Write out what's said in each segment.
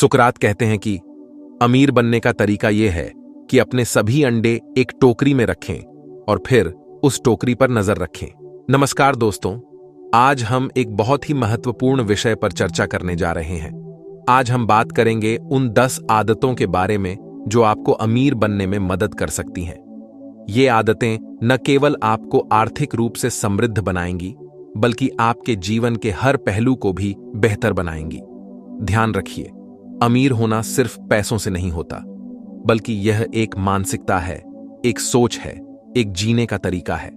सुकरात कहते हैं कि अमीर बनने का तरीका यह है कि अपने सभी अंडे एक टोकरी में रखें और फिर उस टोकरी पर नजर रखें। नमस्कार दोस्तों, आज हम एक बहुत ही महत्वपूर्ण विषय पर चर्चा करने जा रहे हैं। आज हम बात करेंगे उन 10 आदतों के बारे में जो आपको अमीर बनने में मदद कर सकती हैं। ये आदतें न केवल आपको आर्थिक रूप से समृद्ध बनाएंगी, बल्कि आपके जीवन के हर पहलू को भी बेहतर बनाएंगी। ध्यान रखिए, अमीर होना सिर्फ पैसों से नहीं होता, बल्कि यह एक मानसिकता है, एक सोच है, एक जीने का तरीका है।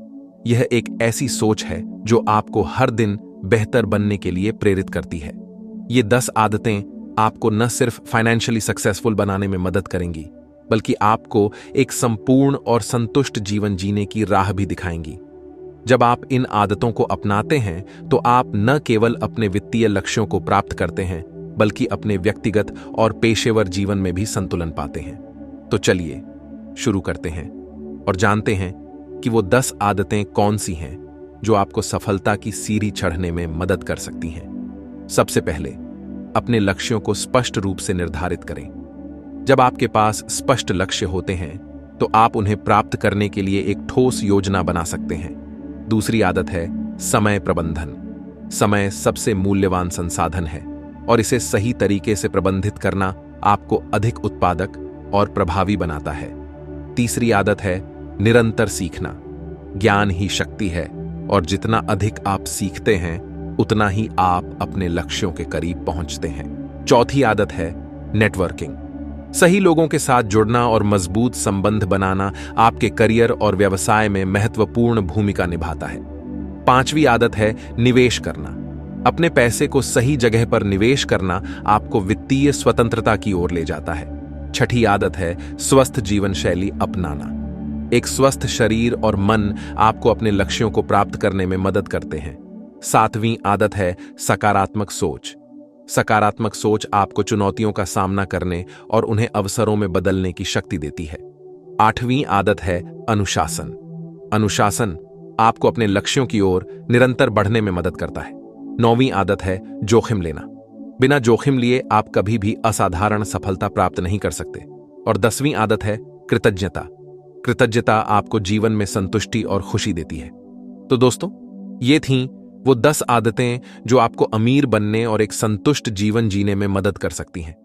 यह एक ऐसी सोच है जो आपको हर दिन बेहतर बनने के लिए प्रेरित करती है। ये 10 आदतें आपको न सिर्फ फाइनेंशियली सक्सेसफुल बनाने में मदद करेंगी, बल्कि आपको एक संपूर्ण और संतुष्ट जीवन जीने की राह भी दिखाएंगी। जब आप इन आदतों को अपनाते हैं तो आप न केवल अपने वित्तीय लक्ष्यों को प्राप्त करते हैं, बल्कि अपने व्यक्तिगत और पेशेवर जीवन में भी संतुलन पाते हैं। तो चलिए शुरू करते हैं और जानते हैं कि वो 10 आदतें कौन सी हैं जो आपको सफलता की सीढ़ी चढ़ने में मदद कर सकती हैं। सबसे पहले, अपने लक्ष्यों को स्पष्ट रूप से निर्धारित करें। जब आपके पास स्पष्ट लक्ष्य होते हैं तो आप उन्हें प्राप्त करने के लिए एक ठोस योजना बना सकते हैं। दूसरी आदत है समय प्रबंधन। समय सबसे मूल्यवान संसाधन है और इसे सही तरीके से प्रबंधित करना आपको अधिक उत्पादक और प्रभावी बनाता है। तीसरी आदत है निरंतर सीखना। ज्ञान ही शक्ति है और जितना अधिक आप सीखते हैं, उतना ही आप अपने लक्ष्यों के करीब पहुंचते हैं। चौथी आदत है नेटवर्किंग। सही लोगों के साथ जुड़ना और मजबूत संबंध बनाना आपके करियर और व्यवसाय में महत्वपूर्ण भूमिका निभाता है। पांचवी आदत है निवेश करना। अपने पैसे को सही जगह पर निवेश करना आपको वित्तीय स्वतंत्रता की ओर ले जाता है। छठी आदत है स्वस्थ जीवन शैली अपनाना। एक स्वस्थ शरीर और मन आपको अपने लक्ष्यों को प्राप्त करने में मदद करते हैं। सातवीं आदत है सकारात्मक सोच। सकारात्मक सोच आपको चुनौतियों का सामना करने और उन्हें अवसरों में बदलने की शक्ति देती है। आठवीं आदत है अनुशासन। अनुशासन आपको अपने लक्ष्यों की ओर निरंतर बढ़ने में मदद करता है। नौवीं आदत है जोखिम लेना। बिना जोखिम लिए आप कभी भी असाधारण सफलता प्राप्त नहीं कर सकते। और 10वीं आदत है कृतज्ञता। कृतज्ञता आपको जीवन में संतुष्टि और खुशी देती है। तो दोस्तों, ये थीं वो 10 आदतें जो आपको अमीर बनने और एक संतुष्ट जीवन जीने में मदद कर सकती हैं।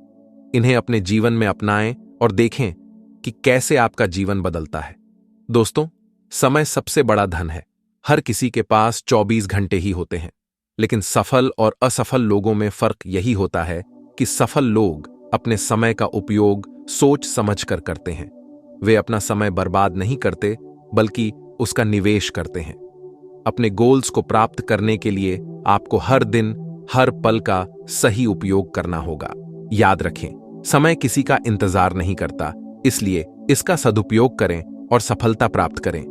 इन्हें अपने जीवन में अपनाएं और देखें कि कैसे आपका जीवन बदलता है। दोस्तों, समय सबसे बड़ा धन है। हर किसी के पास 24 घंटे ही होते हैं, लेकिन सफल और असफल लोगों में फर्क यही होता है कि सफल लोग अपने समय का उपयोग सोच समझकर करते हैं। वे अपना समय बर्बाद नहीं करते, बल्कि उसका निवेश करते हैं। अपने गोल्स को प्राप्त करने के लिए आपको हर दिन, हर पल का सही उपयोग करना होगा। याद रखें, समय किसी का इंतजार नहीं करता, इसलिए इसका सदुपयोग करें और सफलता प्राप्त करें।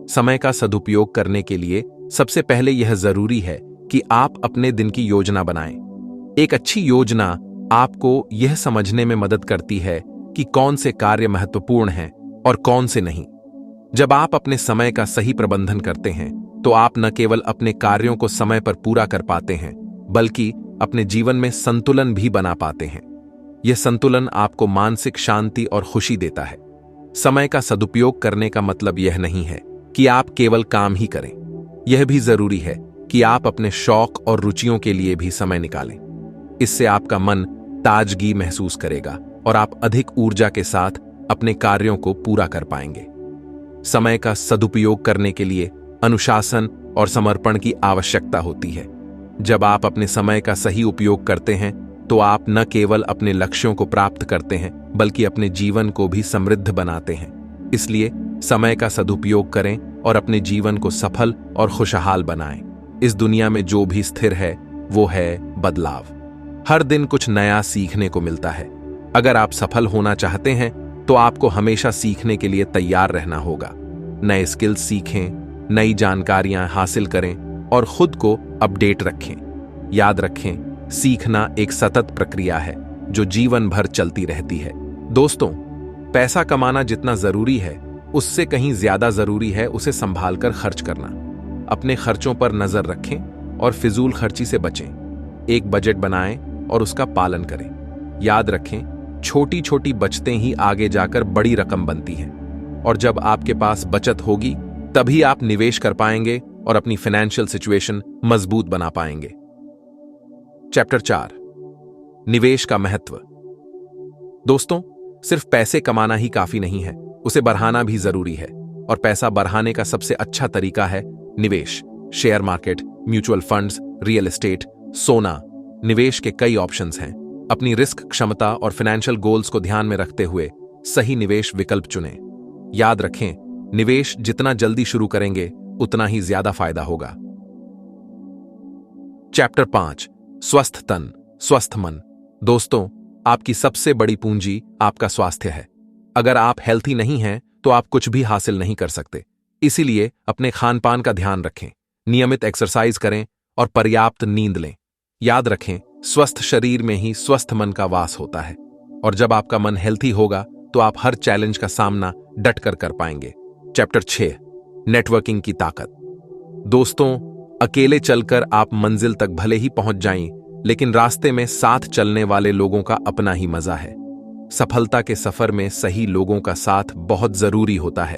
समय का सदुपयोग करने के लिए सबसे पहले यह जरूरी है कि आप अपने दिन की योजना बनाएं। एक अच्छी योजना आपको यह समझने में मदद करती है कि कौन से कार्य महत्वपूर्ण हैं और कौन से नहीं। जब आप अपने समय का सही प्रबंधन करते हैं, तो आप न केवल अपने कार्यों को समय पर पूरा कर पाते हैं, बल्कि अपने जीवन में संतुलन भी बना पाते हैं। यह संतुलन आपको मानसिक शांति और खुशी देता है। समय का सदुपयोग करने का मतलब यह नहीं है कि आप केवल काम ही करें। यह भी जरूरी है कि आप अपने शौक और रुचियों के लिए भी समय निकालें। इससे आपका मन ताजगी महसूस करेगा और आप अधिक ऊर्जा के साथ अपने कार्यों को पूरा कर पाएंगे। समय का सदुपयोग करने के लिए अनुशासन और समर्पण की आवश्यकता होती है। जब आप अपने समय का सही उपयोग करते हैं, तो आप न केवल अपने लक्ष्यों को प्राप्त करते हैं, बल्कि अपने जीवन को भी समृद्ध बनाते हैं। इसलिए समय का सदुपयोग करें और अपने जीवन को सफल और खुशहाल बनाएं। इस दुनिया में जो भी स्थिर है, वो है बदलाव। हर दिन कुछ नया सीखने को मिलता है। अगर आप सफल होना चाहते हैं, तो आपको हमेशा सीखने के लिए तैयार रहना होगा। नए स्किल्स सीखें, नई जानकारियां हासिल करें और खुद को अपडेट रखें। याद रखें, सीखना एक सतत प्रक्रिया है जो जीवन भर चलती रहती है। दोस्तों, पैसा कमाना जितना जरूरी है, उससे कहीं ज्यादा जरूरी है उसे संभालकर खर्च करना। अपने खर्चों पर नजर रखें और फिजूल खर्ची से बचें। एक बजट बनाएं और उसका पालन करें। याद रखें, छोटी छोटी बचतें ही आगे जाकर बड़ी रकम बनती हैं। और जब आपके पास बचत होगी तभी आप निवेश कर पाएंगे और अपनी फाइनेंशियल सिचुएशन मजबूत बना पाएंगे। चैप्टर 4, निवेश का महत्व। दोस्तों, सिर्फ पैसे कमाना ही काफी नहीं है, उसे बढ़ाना भी जरूरी है। और पैसा बढ़ाने का सबसे अच्छा तरीका है निवेश। Share market, mutual funds, real estate, सोना। निवेश के कई ऑप्शंस हैं। अपनी रिस्क क्षमता और फाइनेंशियल गोल्स को ध्यान में रखते हुए सही निवेश विकल्प चुनें। याद रखें, निवेश जितना जल्दी शुरू करेंगे उतना ही ज्यादा फायदा होगा। चैप्टर 5, स्वस्थ तन, स्वस्थ मन। दोस्तों, आपकी सबसे बड़ी पूंजी आपका स्वास्थ्य है। अगर आप हेल्थी नहीं हैं तो आप कुछ भी हासिल नहीं कर सकते। इसीलिए अपने खान पान का ध्यान रखें, नियमित एक्सरसाइज करें और पर्याप्त नींद लें। याद रखें, स्वस्थ शरीर में ही स्वस्थ मन का वास होता है। और जब आपका मन हेल्थी होगा तो आप हर चैलेंज का सामना डट कर पाएंगे। चैप्टर 6, नेटवर्किंग की ताकत। दोस्तों, अकेले चलकर आप मंजिल तक भले ही पहुंच जाएं, लेकिन रास्ते में साथ चलने वाले लोगों का अपना ही मजा है। सफलता के सफर में सही लोगों का साथ बहुत जरूरी होता है।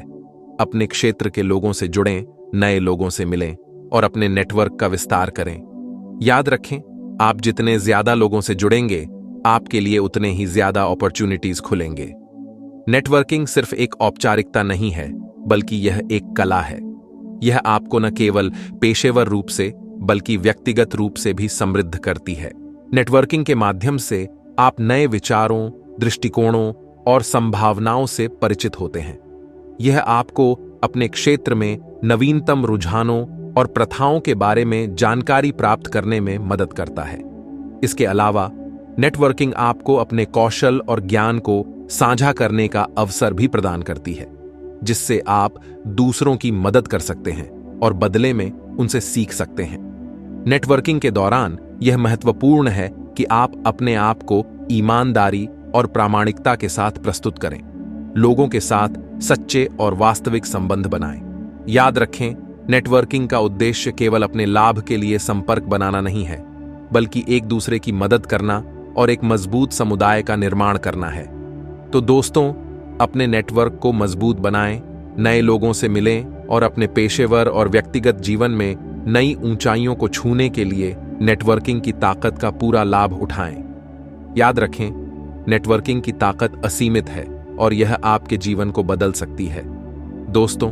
अपने क्षेत्र के लोगों से जुड़ें, नए लोगों से मिलें और अपने नेटवर्क का विस्तार करें। याद रखें, आप जितने ज्यादा लोगों से जुड़ेंगे आपके लिए उतने ही ज्यादा अपॉर्चुनिटीज खुलेंगे। नेटवर्किंग सिर्फ एक औपचारिकता नहीं है, बल्कि यह एक कला है। यह आपको न केवल पेशेवर रूप से बल्कि व्यक्तिगत रूप से भी समृद्ध करती है। नेटवर्किंग के माध्यम से आप नए विचारों, दृष्टिकोणों और संभावनाओं से परिचित होते हैं। यह आपको अपने क्षेत्र में नवीनतम रुझानों और प्रथाओं के बारे में जानकारी प्राप्त करने में मदद करता है। इसके अलावा नेटवर्किंग आपको अपने कौशल और ज्ञान को साझा करने का अवसर भी प्रदान करती है, जिससे आप दूसरों की मदद कर सकते हैं और बदले में उनसे सीख सकते हैं। नेटवर्किंग के दौरान यह महत्वपूर्ण है कि आप अपने आप को ईमानदारी और प्रामाणिकता के साथ प्रस्तुत करें। लोगों के साथ सच्चे और वास्तविक संबंध बनाएं। याद रखें, नेटवर्किंग का उद्देश्य केवल अपने लाभ के लिए संपर्क बनाना नहीं है, बल्कि एक दूसरे की मदद करना और एक मजबूत समुदाय का निर्माण करना है। तो दोस्तों, अपने नेटवर्क को मजबूत बनाएं, नए लोगों से मिलें और अपने पेशेवर और व्यक्तिगत जीवन में नई ऊंचाइयों को छूने के लिए नेटवर्किंग की ताकत का पूरा लाभ उठाएं। याद रखें, नेटवर्किंग की ताकत असीमित है और यह आपके जीवन को बदल सकती है। दोस्तों,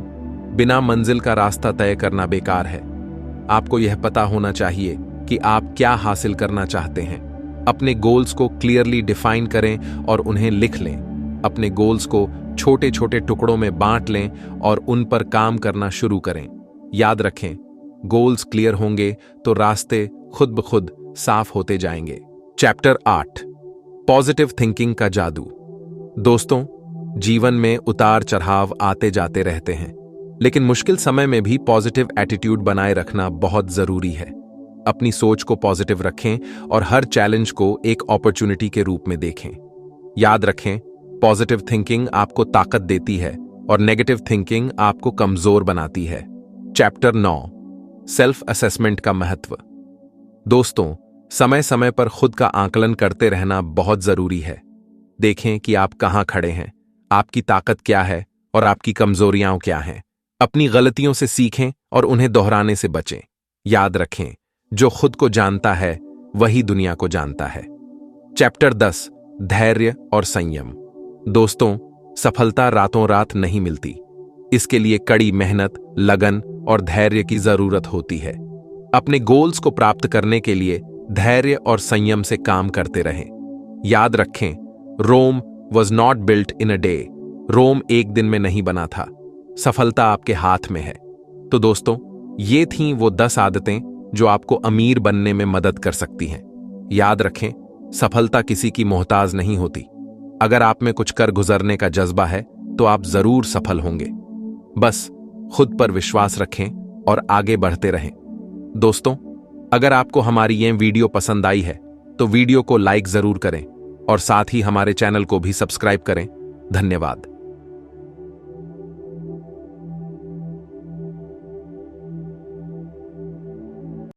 बिना मंजिल का रास्ता तय करना बेकार है। आपको यह पता होना चाहिए कि आप क्या हासिल करना चाहते हैं। अपने गोल्स को क्लियरली डिफाइन करें और उन्हें लिख लें। अपने गोल्स को छोटे छोटे टुकड़ों में बांट लें और उन पर काम करना शुरू करें। याद रखें, गोल्स क्लियर होंगे तो रास्ते खुद ब खुद साफ होते जाएंगे। चैप्टर 8, पॉजिटिव थिंकिंग का जादू। दोस्तों, जीवन में उतार चढ़ाव आते जाते रहते हैं, लेकिन मुश्किल समय में भी पॉजिटिव एटीट्यूड बनाए रखना बहुत जरूरी है। अपनी सोच को पॉजिटिव रखें और हर चैलेंज को एक अपॉर्चुनिटी के रूप में देखें। याद रखें, पॉजिटिव थिंकिंग आपको ताकत देती है और नेगेटिव थिंकिंग आपको कमजोर बनाती है। चैप्टर 9, सेल्फ असेसमेंट का महत्व। दोस्तों, समय समय पर खुद का आकलन करते रहना बहुत जरूरी है। देखें कि आप कहां खड़े हैं, आपकी ताकत क्या है और आपकी कमजोरियां क्या हैं। अपनी गलतियों से सीखें और उन्हें दोहराने से बचें। याद रखें, जो खुद को जानता है वही दुनिया को जानता है। चैप्टर 10, धैर्य और संयम। दोस्तों, सफलता रातों रात नहीं मिलती। इसके लिए कड़ी मेहनत, लगन और धैर्य की जरूरत होती है। अपने गोल्स को प्राप्त करने के लिए धैर्य और संयम से काम करते रहें। याद रखें, Rome was not built in a day. Rome एक दिन में नहीं बना था। सफलता आपके हाथ में है। तो दोस्तों, ये थीं वो 10 आदतें जो आपको अमीर बनने में मदद कर सकती हैं। याद रखें, सफलता किसी की मोहताज नहीं होती। अगर आप में कुछ कर गुजरने का जज्बा है तो आप जरूर सफल होंगे। बस खुद पर विश्वास रखें और आगे बढ़ते रहें। दोस्तों, अगर आपको हमारी ये वीडियो पसंद आई है तो वीडियो को लाइक जरूर करें और साथ ही हमारे चैनल को भी सब्सक्राइब करें। धन्यवाद।